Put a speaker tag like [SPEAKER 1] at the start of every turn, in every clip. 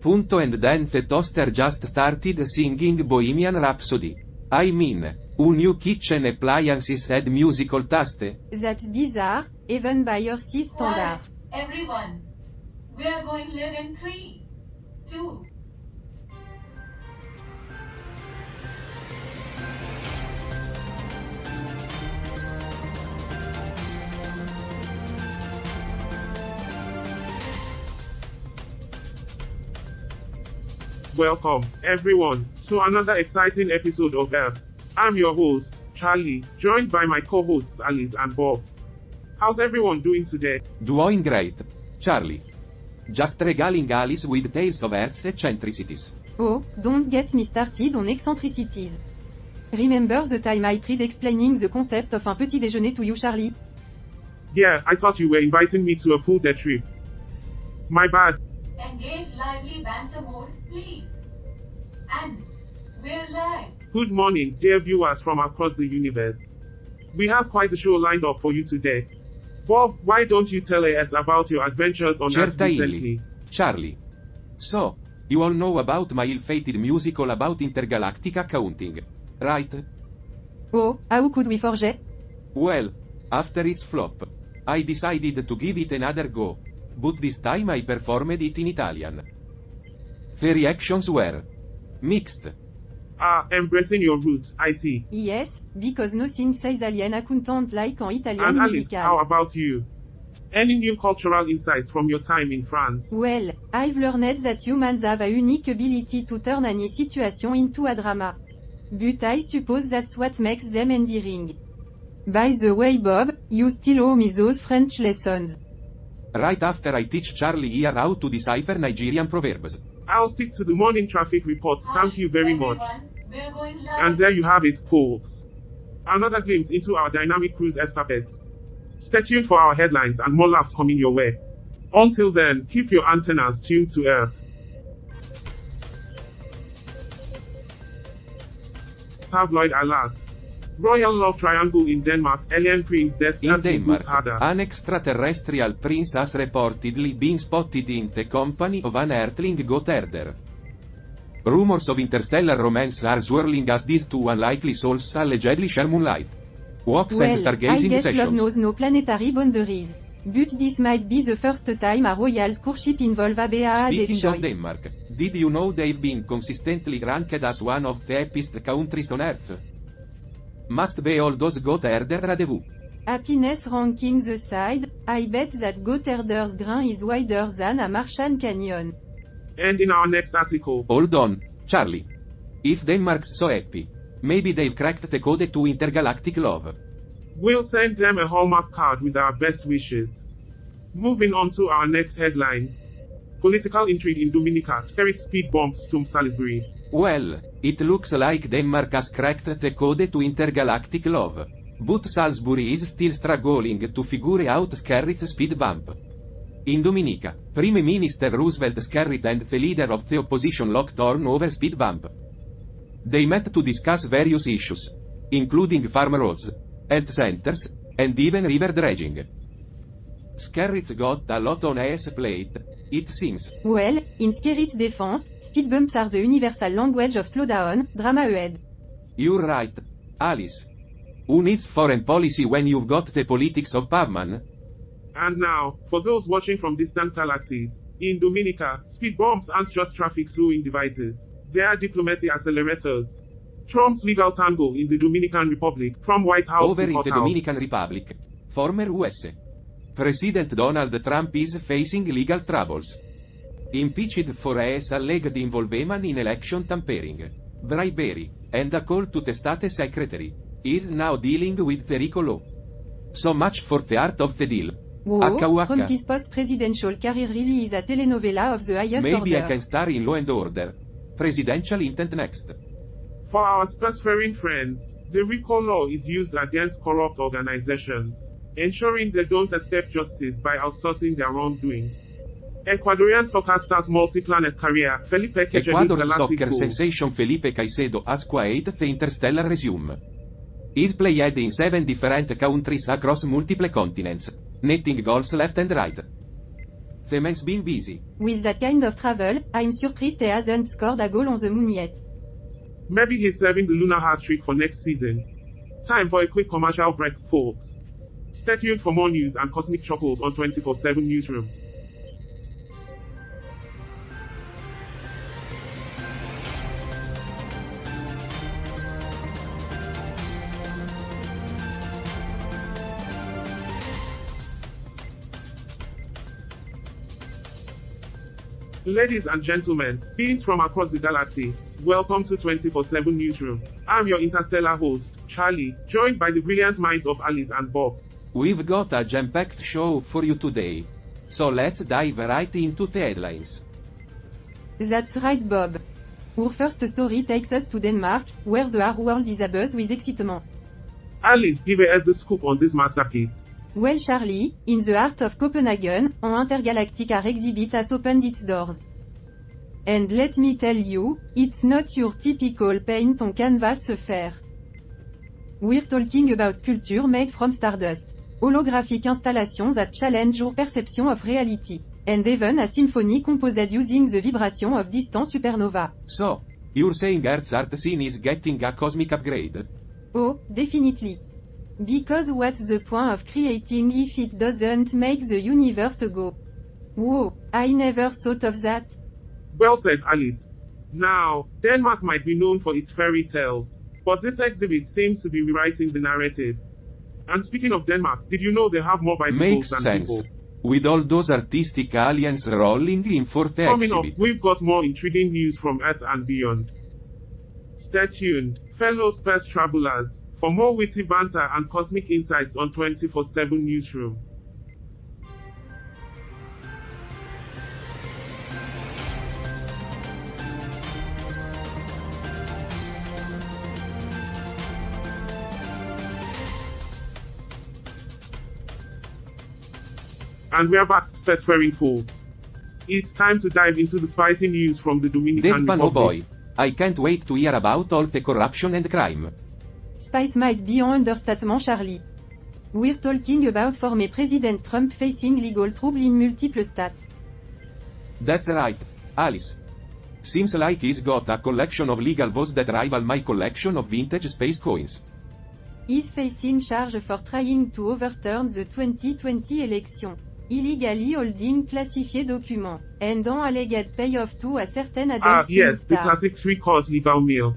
[SPEAKER 1] And then the toaster just started singing Bohemian Rhapsody. I mean, who new kitchen appliances had musical taste?
[SPEAKER 2] That's bizarre, even by your standard.
[SPEAKER 3] Quiet, everyone. We are going to live in 3, 2.
[SPEAKER 4] Welcome, everyone, to another exciting episode of Earth. I'm your host, Charlie, joined by my co-hosts Alice and Bob. How's everyone doing today?
[SPEAKER 1] Doing great. Charlie. Just regaling Alice with tales of Earth's eccentricities.
[SPEAKER 2] Oh, don't get me started on eccentricities. Remember the time I tried explaining the concept of un petit déjeuner to you, Charlie?
[SPEAKER 4] Yeah, I thought you were inviting me to a full day trip. My bad.
[SPEAKER 3] Engage lively banter mode, please. And we're live.
[SPEAKER 4] Good morning, dear viewers from across the universe. We have quite a show lined up for you today. Bob, why don't you tell us about your adventures on Earth recently?
[SPEAKER 1] Charlie. So, you all know about my ill-fated musical about intergalactic accounting, right?
[SPEAKER 2] Oh, how could we forget?
[SPEAKER 1] Well, after its flop, I decided to give it another go. But this time I performed it in Italian. The reactions were mixed.
[SPEAKER 4] Embracing your roots, I see.
[SPEAKER 2] Yes, because nothing says alien accountant like en Italian
[SPEAKER 4] And Alice,
[SPEAKER 2] musical.
[SPEAKER 4] how about you? Any new cultural insights from your time in France?
[SPEAKER 2] Well, I've learned that humans have a unique ability to turn any situation into a drama. But I suppose that's what makes them endearing. By the way, Bob, you still owe me those French lessons.
[SPEAKER 1] Right after I teach Charlie here how to decipher Nigerian proverbs.
[SPEAKER 4] I'll stick to the morning traffic report, thank you very much.
[SPEAKER 3] Everyone, we're going live.
[SPEAKER 4] And there you have it, folks. Another glimpse into our dynamic cruise escapades. Stay tuned for our headlines and more laughs coming your way. Until then, keep your antennas tuned to Earth. Tabloid alert. Royal love triangle in Denmark, alien prince deaths
[SPEAKER 1] In
[SPEAKER 4] as he
[SPEAKER 1] Denmark,
[SPEAKER 4] moves harder.
[SPEAKER 1] an extraterrestrial prince has reportedly been spotted in the company of an earthling goat herder. Rumors of interstellar romance are swirling as these two unlikely souls allegedly share moonlight walks and
[SPEAKER 2] Well, I
[SPEAKER 1] stargazing
[SPEAKER 2] guess love
[SPEAKER 1] sessions.
[SPEAKER 2] knows no planetary boundaries. But this might be the first time a royal courtship involve a BAA
[SPEAKER 1] Speaking of
[SPEAKER 2] choice.
[SPEAKER 1] Denmark, did you know they've been consistently ranked as one of the happiest countries on Earth? Must be all those goat herder rendezvous.
[SPEAKER 2] Happiness rankings aside, I bet that goat herder's grain is wider than a Martian canyon.
[SPEAKER 4] And in our next article,
[SPEAKER 1] Hold on, Charlie. If Denmark's so happy, maybe they've cracked the code to intergalactic love.
[SPEAKER 4] we'll send them a Hallmark card with our best wishes. Moving on to our next headline. Political intrigue in Dominica, Skerrit speed bumps storm Salisbury.
[SPEAKER 1] Well, it looks like Denmark has cracked the code to intergalactic love. But Salisbury is still struggling to figure out Skerrit's speed bump. In Dominica, Prime Minister Roosevelt Skerrit and the leader of the opposition locked horn over speed bump. They met to discuss various issues, including farm roads, health centers, and even river dredging. Skerrit's got a lot on his plate, it seems.
[SPEAKER 2] Well, in Skerrit's defense, speed bumps are the universal language of slowdown, drama ahead.
[SPEAKER 1] You're right, Alice. Who needs foreign policy when you've got the politics of pavement?
[SPEAKER 4] And now, for those watching from distant galaxies, in Dominica, speed bumps aren't just traffic slowing devices, they are diplomacy accelerators. Trump's legal tangle in the Dominican Republic, from White House
[SPEAKER 1] Over
[SPEAKER 4] to
[SPEAKER 1] in
[SPEAKER 4] Hot
[SPEAKER 1] the
[SPEAKER 4] House.
[SPEAKER 1] Dominican Republic, former US. President Donald Trump is facing legal troubles. Impeached for his alleged involvement in election tampering, bribery, and a call to the state secretary. Is now dealing with the RICO law. So much for the art of the deal.
[SPEAKER 2] Whoa,
[SPEAKER 1] Aka waka.
[SPEAKER 2] Trump's post-presidential career really is a telenovela of the highest
[SPEAKER 1] Maybe
[SPEAKER 2] order.
[SPEAKER 1] I can star in Law and Order. Presidential intent next.
[SPEAKER 4] For our spacefaring friends, the RICO law is used against corrupt organizations, ensuring they don't escape justice by outsourcing their wrongdoing. Ecuadorian soccer star's multi-planet career, Felipe Caicedo's
[SPEAKER 1] Ecuador's
[SPEAKER 4] galactic
[SPEAKER 1] soccer
[SPEAKER 4] goals.
[SPEAKER 1] sensation Felipe Caicedo has quite the interstellar resume. He's played in 7 different countries across multiple continents, netting goals left and right. Themen's been busy.
[SPEAKER 2] With that kind of travel, I'm surprised he hasn't scored a goal on the moon yet.
[SPEAKER 4] Maybe he's serving the lunar hat trick for next season. Time for a quick commercial break, folks. Stay tuned for more news and cosmic chuckles on 24/7 Newsroom. Ladies and gentlemen, beings from across the galaxy, welcome to 24/7 Newsroom. I'm your interstellar host, Charlie, joined by the brilliant minds of Alice and Bob.
[SPEAKER 1] We've got a jam-packed show for you today. So let's dive right into the headlines.
[SPEAKER 2] That's right, Bob. Our first story takes us to Denmark, where the art world is abuzz with excitement.
[SPEAKER 4] Alice, give us the scoop on this masterpiece.
[SPEAKER 2] Well, Charlie, in the heart of Copenhagen, an intergalactic art exhibit has opened its doors. And let me tell you, it's not your typical paint on canvas affair. We're talking about sculpture made from stardust. Holographic installations that challenge your perception of reality. And even a symphony composed using the vibration of distant supernova.
[SPEAKER 1] So, you're saying Earth's art scene is getting a cosmic upgrade?
[SPEAKER 2] Oh, definitely. Because what's the point of creating if it doesn't make the universe go? Whoa, I never thought of that.
[SPEAKER 4] Well said, Alice. Now, Denmark might be known for its fairy tales, but this exhibit seems to be rewriting the narrative. And speaking of Denmark, did you know they have more bicycles
[SPEAKER 1] Makes
[SPEAKER 4] than
[SPEAKER 1] sense.
[SPEAKER 4] people?
[SPEAKER 1] With all those artistic aliens rolling in for the
[SPEAKER 4] Coming up,
[SPEAKER 1] exhibit.
[SPEAKER 4] we've got more intriguing news from Earth and beyond. Stay tuned, fellow space travelers, for more witty banter and cosmic insights on 24/7 Newsroom. And we're back, spacefaring folks. It's time to dive into the spicy news from the Dominican
[SPEAKER 1] Deadpan, oh
[SPEAKER 4] Republic.
[SPEAKER 1] boy. I can't wait to hear about all the corruption and crime.
[SPEAKER 2] Spice might be an understatement, Charlie. We're talking about former President Trump facing legal trouble in multiple states.
[SPEAKER 1] That's right, Alice. Seems like he's got a collection of legal votes that rival my collection of vintage space coins.
[SPEAKER 2] He's facing charge for trying to overturn the 2020 election, illegally holding classified documents, and an alleged payoff to a certain adult film
[SPEAKER 4] Yes, the
[SPEAKER 2] star.
[SPEAKER 4] classic three-course legal meal.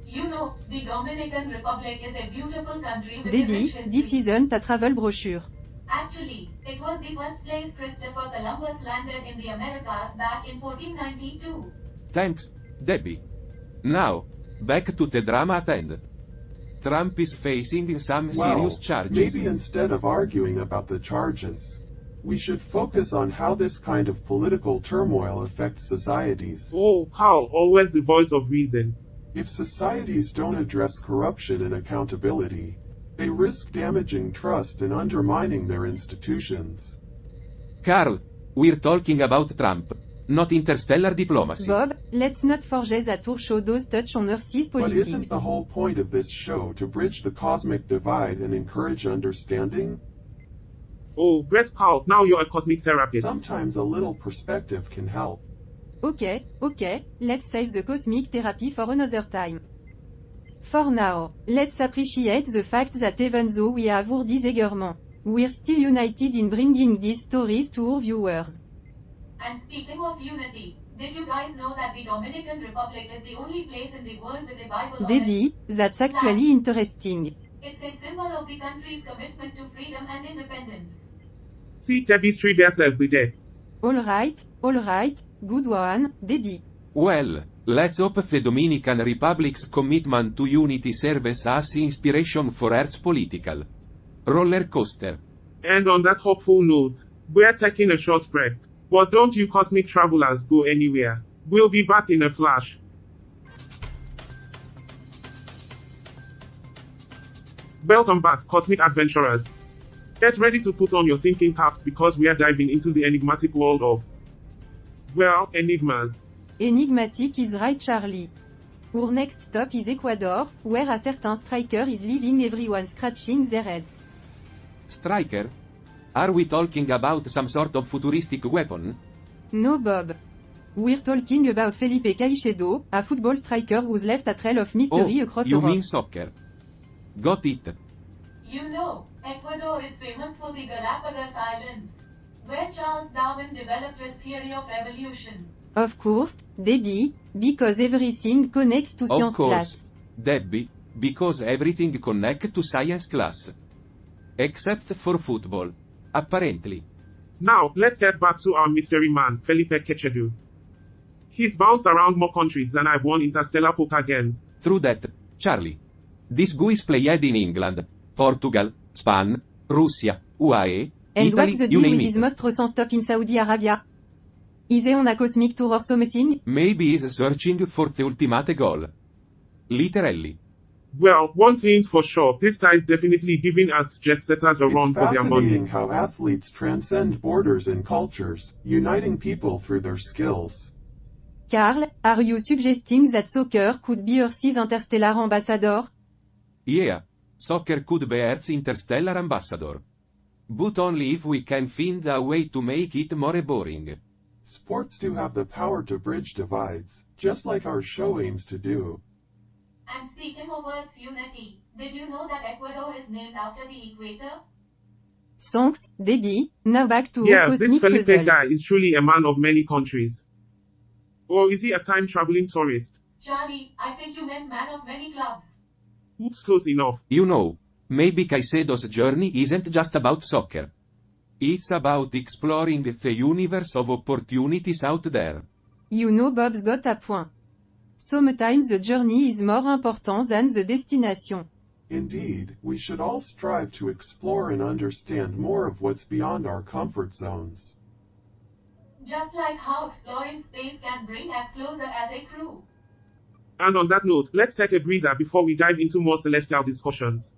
[SPEAKER 3] You know, the Dominican Republic is a beautiful country with a
[SPEAKER 2] Debbie,
[SPEAKER 3] rich history.
[SPEAKER 2] this isn't a travel brochure.
[SPEAKER 3] Actually, it was the first place Christopher Columbus landed in the Americas back in 1492.
[SPEAKER 1] Thanks, Debbie. Now, back to the drama at hand. Trump is facing some serious charges.
[SPEAKER 5] Maybe instead of arguing about the charges, we should focus on how this kind of political turmoil affects societies.
[SPEAKER 4] Oh, Carl, always the voice of reason.
[SPEAKER 5] If societies don't address corruption and accountability, they risk damaging trust and undermining their institutions.
[SPEAKER 1] Carl, we're talking about Trump, not interstellar diplomacy.
[SPEAKER 2] Bob, let's not forget that our show does touch on Earth's
[SPEAKER 5] But
[SPEAKER 2] politics.
[SPEAKER 5] isn't the whole point of this show to bridge the cosmic divide and encourage understanding?
[SPEAKER 4] Oh, Brett Carl, now you're a cosmic therapist.
[SPEAKER 5] Sometimes a little perspective can help.
[SPEAKER 2] Okay, let's save the cosmic therapy for another time. For now, let's appreciate the fact that even though we have our disagreement, we're still united in bringing these stories to our viewers.
[SPEAKER 3] And speaking of unity, did you guys know that the Dominican Republic is the only place in the world with a Bible on
[SPEAKER 2] Debbie, that's actually interesting.
[SPEAKER 3] It's a symbol of the country's commitment to freedom and independence.
[SPEAKER 4] See Debbie's trivia self the day.
[SPEAKER 2] Alright, good one, Debbie.
[SPEAKER 1] Well, let's hope the Dominican Republic's commitment to unity serves as inspiration for Earth's political roller coaster.
[SPEAKER 4] And on that hopeful note, we're taking a short break. But don't you cosmic travelers go anywhere. We'll be back in a flash. Welcome back, cosmic adventurers. Get ready to put on your thinking caps because we are diving into the enigmatic world of, well, enigmas.
[SPEAKER 2] Enigmatic is right, Charlie. Our next stop is Ecuador, where a certain striker is leaving everyone scratching their heads.
[SPEAKER 1] Striker? Are we talking about some sort of futuristic weapon?
[SPEAKER 2] No Bob. We're talking about Felipe Caicedo, a football striker who's left a trail of mystery across
[SPEAKER 1] you
[SPEAKER 2] Europe.
[SPEAKER 1] mean soccer. Got it.
[SPEAKER 3] You know, Ecuador is famous for the Galapagos Islands, where Charles Darwin developed his theory of evolution.
[SPEAKER 2] Of course, Debbie, because everything connects to
[SPEAKER 1] Of
[SPEAKER 2] science
[SPEAKER 1] course,
[SPEAKER 2] class.
[SPEAKER 1] Debbie, because everything connects to science class. Except for football. Apparently.
[SPEAKER 4] Now, let's get back to our mystery man, Felipe Caicedo. He's bounced around more countries than I've won interstellar poker games.
[SPEAKER 1] True that, Charlie. This guy is played in England, Portugal, Spain, Russia, UAE,
[SPEAKER 2] And
[SPEAKER 1] Italy,
[SPEAKER 2] what's the
[SPEAKER 1] you
[SPEAKER 2] deal
[SPEAKER 1] name
[SPEAKER 2] with
[SPEAKER 1] it.
[SPEAKER 2] his most recent stop in Saudi Arabia? Is he on a cosmic tour or something?
[SPEAKER 1] Maybe he's searching for the ultimate goal. Literally.
[SPEAKER 4] Well, one thing's for sure, this guy's definitely giving us jet-setters a run
[SPEAKER 5] It's
[SPEAKER 4] for their money.
[SPEAKER 5] fascinating how athletes transcend borders and cultures, uniting people through their skills.
[SPEAKER 2] Carl, are you suggesting that soccer could be Earth's interstellar ambassador?
[SPEAKER 1] Yeah. Soccer could be Earth's interstellar ambassador. But only if we can find a way to make it more boring.
[SPEAKER 5] Sports do have the power to bridge divides, just like our show aims to do.
[SPEAKER 3] And speaking of Earth's unity, did you know that Ecuador is named after the equator?
[SPEAKER 2] Thanks, Debbie. Now back to
[SPEAKER 4] Yeah,
[SPEAKER 2] our
[SPEAKER 4] this
[SPEAKER 2] cosmic
[SPEAKER 4] Felipe
[SPEAKER 2] puzzle.
[SPEAKER 4] guy is truly a man of many countries. Or is he a time-traveling tourist?
[SPEAKER 3] Charlie, I think you meant man of many clubs.
[SPEAKER 4] Oops, close enough.
[SPEAKER 1] You know, maybe Caicedo's journey isn't just about soccer. It's about exploring the universe of opportunities out there.
[SPEAKER 2] You know Bob's got a point. Sometimes the journey is more important than the destination.
[SPEAKER 5] Indeed, we should all strive to explore and understand more of what's beyond our comfort zones.
[SPEAKER 3] Just like how exploring space can bring us closer as a crew.
[SPEAKER 4] And on that note, let's take a breather before we dive into more celestial discussions.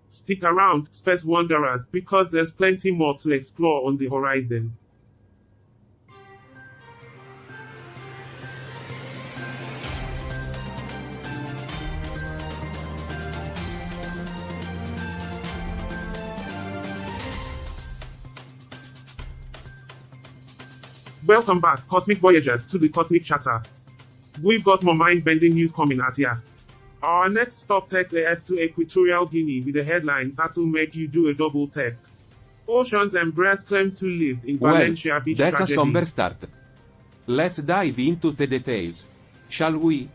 [SPEAKER 4] Stick around, space wanderers, because there's plenty more to explore on the horizon. Welcome back, Cosmic Voyagers, to the Cosmic Chatter. We've got more mind-bending news coming at ya. Our next stop takes us to Equatorial Guinea with a headline that'll make you do a double take. Ocean's Embrace claims to live in Valencia Beach
[SPEAKER 1] That's
[SPEAKER 4] tragedy.
[SPEAKER 1] a somber start. Let's dive into the details. Shall we?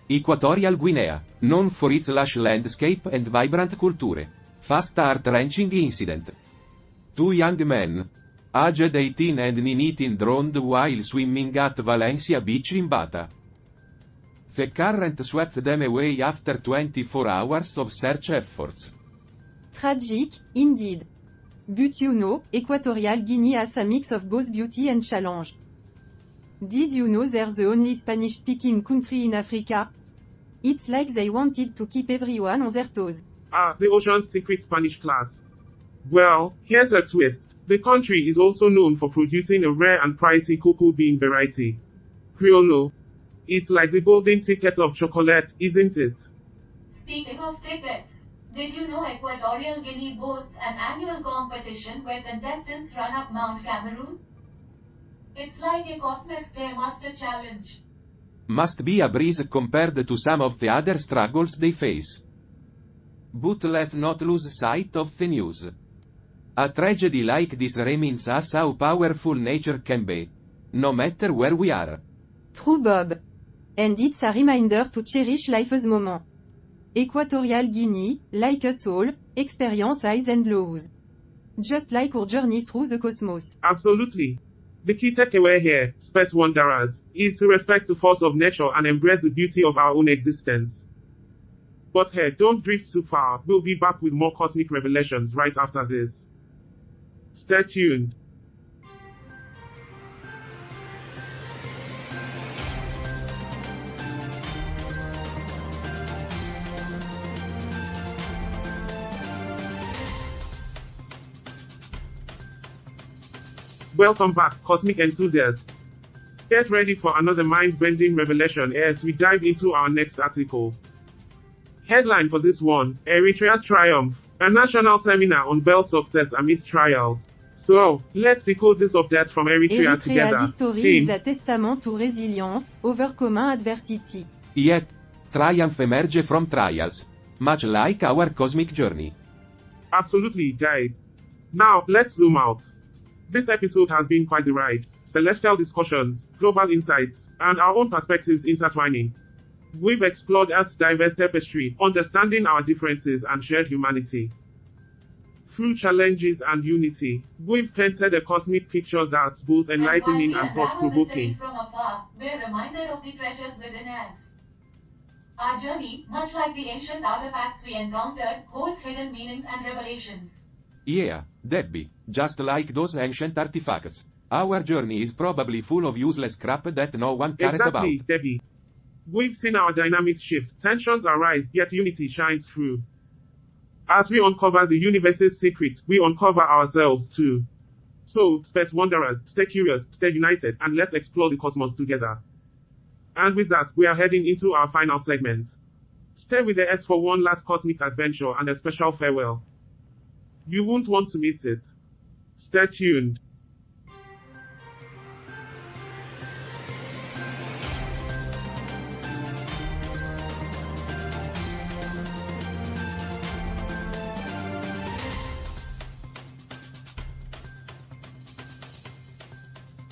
[SPEAKER 1] Equatorial Guinea, known for its lush landscape and vibrant culture, faced a heart-wrenching incident. Two young men, aged 18 and 19, drowned while swimming at Valencia Beach in Bata. The current swept them away after 24 hours of search efforts.
[SPEAKER 2] Tragic, indeed. But you know, Equatorial Guinea has a mix of both beauty and challenge. Did you know they're the only Spanish-speaking country in Africa? It's like they wanted to keep everyone on their toes.
[SPEAKER 4] Ah, the ocean's secret Spanish class. Well, here's a twist. The country is also known for producing a rare and pricey cocoa bean variety. Criollo. It's like the golden ticket of chocolate, isn't it?
[SPEAKER 3] Speaking of tickets, did you know Equatorial Guinea boasts an annual competition where contestants run up Mount Cameroon? It's like a Cosmic Stairmaster challenge.
[SPEAKER 1] Must be a breeze compared to some of the other struggles they face. But let's not lose sight of the news. A tragedy like this reminds us how powerful nature can be, no matter where we are.
[SPEAKER 2] True Bob. And it's a reminder to cherish life's moment. Equatorial Guinea, like us all, experience highs and lows. Just like our journey through the cosmos.
[SPEAKER 4] Absolutely. The key takeaway here, space wanderers, is to respect the force of nature and embrace the beauty of our own existence. But hey, don't drift too far, we'll be back with more cosmic revelations right after this. Stay tuned. Welcome back, cosmic enthusiasts. Get ready for another mind-bending revelation as we dive into our next article. Headline for this one, Eritrea's triumph, A national seminar on Bell's success amidst trials. So, let's decode this update from Eritrea together.
[SPEAKER 2] Eritrea's history
[SPEAKER 4] Team.
[SPEAKER 2] is a testament to resilience, overcoming adversity.
[SPEAKER 1] Yet, triumph emerge from trials. Much like our cosmic journey.
[SPEAKER 4] Absolutely, guys. Now, let's zoom out. This episode has been quite the ride. Celestial discussions, global insights, and our own perspectives intertwining. We've explored Earth's diverse tapestry, understanding our differences and shared humanity. Through challenges and unity, we've painted a cosmic picture that's both enlightening and thought-provoking.
[SPEAKER 3] From afar, we're reminded of the treasures within us. Our journey, much like the ancient artifacts we encountered, holds hidden meanings and revelations.
[SPEAKER 1] Yeah, Debbie, just like those ancient artifacts. Our journey is probably full of useless crap that no one cares about.
[SPEAKER 4] Exactly, Debbie. We've seen our dynamics shift, tensions arise, yet unity shines through. As we uncover the universe's secrets, we uncover ourselves too. So, space wanderers, stay curious, stay united, and let's explore the cosmos together. And with that, we are heading into our final segment. Stay with us for one last cosmic adventure and a special farewell. You won't want to miss it. Stay tuned.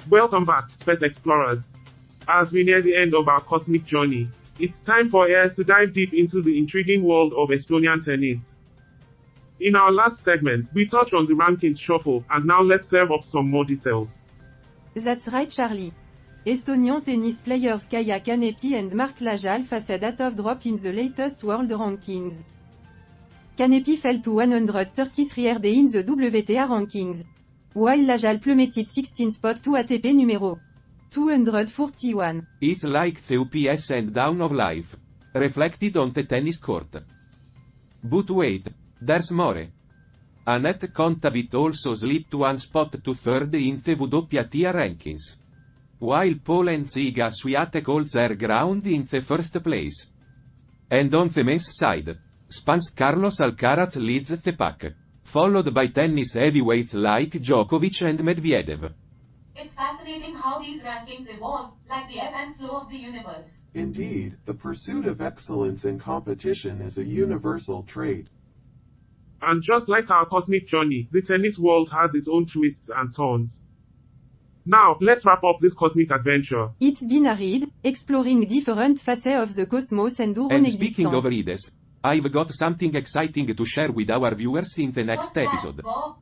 [SPEAKER 4] Welcome back, Space Explorers. As we near the end of our cosmic journey, it's time for us to dive deep into the intriguing world of Estonian tennis. In our last segment, we touched on the rankings shuffle, and now let's serve up some more details.
[SPEAKER 2] That's right, Charlie. Estonian tennis players Kaia Kanepi and Mark Lajal faced a date of drop in the latest world rankings. Kanepi fell to 133rd in the WTA rankings, while Lajal plummeted 16 spot to ATP numero 241.
[SPEAKER 1] It's like the ups and down of life. Reflected on the tennis court. But wait, there's more. Anett Kontaveit also slipped one spot to third in the WTA rankings. While Poland's Iga Swiatek holds her ground in the first place. And on the men's side, Spain's Carlos Alcaraz leads the pack, followed by tennis heavyweights like Djokovic and Medvedev.
[SPEAKER 3] It's fascinating how these rankings evolve, like the ebb and flow of the universe.
[SPEAKER 5] Indeed, the pursuit of excellence in competition is a universal trait.
[SPEAKER 4] And just like our cosmic journey, the tennis world has its own twists and turns. Now, let's wrap up this cosmic adventure.
[SPEAKER 2] It's been a ride, exploring different facets of the cosmos and our own
[SPEAKER 1] And
[SPEAKER 2] existence.
[SPEAKER 1] speaking of rides, I've got something exciting to share with our viewers in the next
[SPEAKER 3] What's that,
[SPEAKER 1] episode.
[SPEAKER 3] Bob?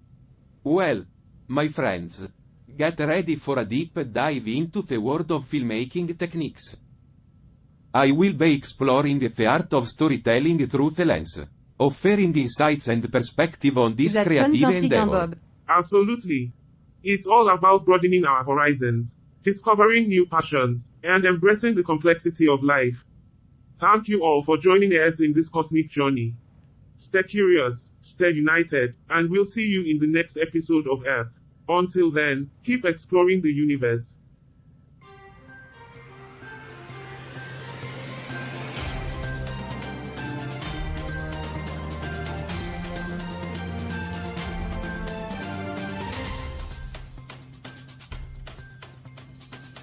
[SPEAKER 1] Well, my friends, get ready for a deep dive into the world of filmmaking techniques. I will be exploring the art of storytelling through the lens, offering insights and perspective on this
[SPEAKER 2] That sounds
[SPEAKER 1] creative
[SPEAKER 2] intriguing,
[SPEAKER 1] endeavor.
[SPEAKER 2] Bob.
[SPEAKER 4] Absolutely. It's all about broadening our horizons, discovering new passions, and embracing the complexity of life. Thank you all for joining us in this cosmic journey. Stay curious, stay united, and we'll see you in the next episode of Earth. Until then, keep exploring the universe.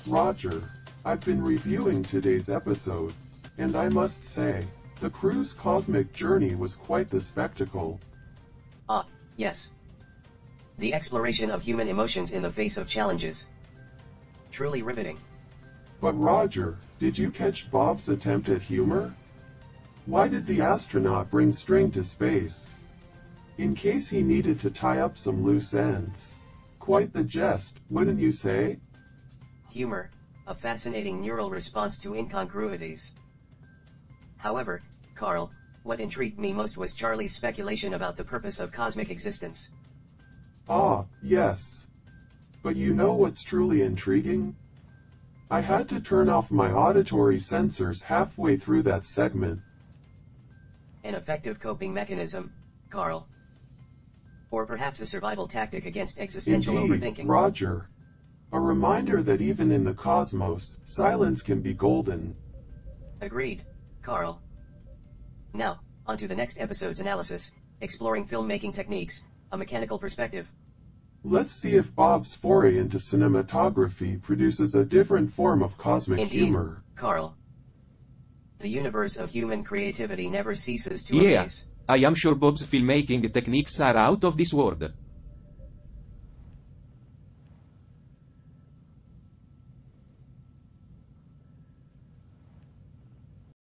[SPEAKER 5] Roger, I've been reviewing today's episode, and I must say, the crew's cosmic journey was quite the spectacle.
[SPEAKER 6] Ah, yes. The exploration of human emotions in the face of challenges. Truly riveting.
[SPEAKER 5] But Roger, did you catch Bob's attempt at humor? Why did the astronaut bring string to space? In case he needed to tie up some loose ends. Quite the jest, wouldn't you say?
[SPEAKER 6] Humor, a fascinating neural response to incongruities. However, Carl, what intrigued me most was Charlie's speculation about the purpose of cosmic existence.
[SPEAKER 5] Ah, yes. But you know what's truly intriguing? I had to turn off my auditory sensors halfway through that segment.
[SPEAKER 6] An effective coping mechanism, Carl. Or perhaps a survival tactic against existential
[SPEAKER 5] Indeed,
[SPEAKER 6] overthinking.
[SPEAKER 5] Roger. A reminder that even in the cosmos, silence can be golden.
[SPEAKER 6] Agreed, Carl. Now, on to the next episode's analysis, exploring filmmaking techniques, a mechanical perspective.
[SPEAKER 5] Let's see if Bob's foray into cinematography produces a different form of cosmic
[SPEAKER 6] Indeed,
[SPEAKER 5] humor.
[SPEAKER 6] Carl. The universe of human creativity never ceases to
[SPEAKER 1] Yeah,
[SPEAKER 6] amaze.
[SPEAKER 1] I am sure Bob's filmmaking techniques are out of this world.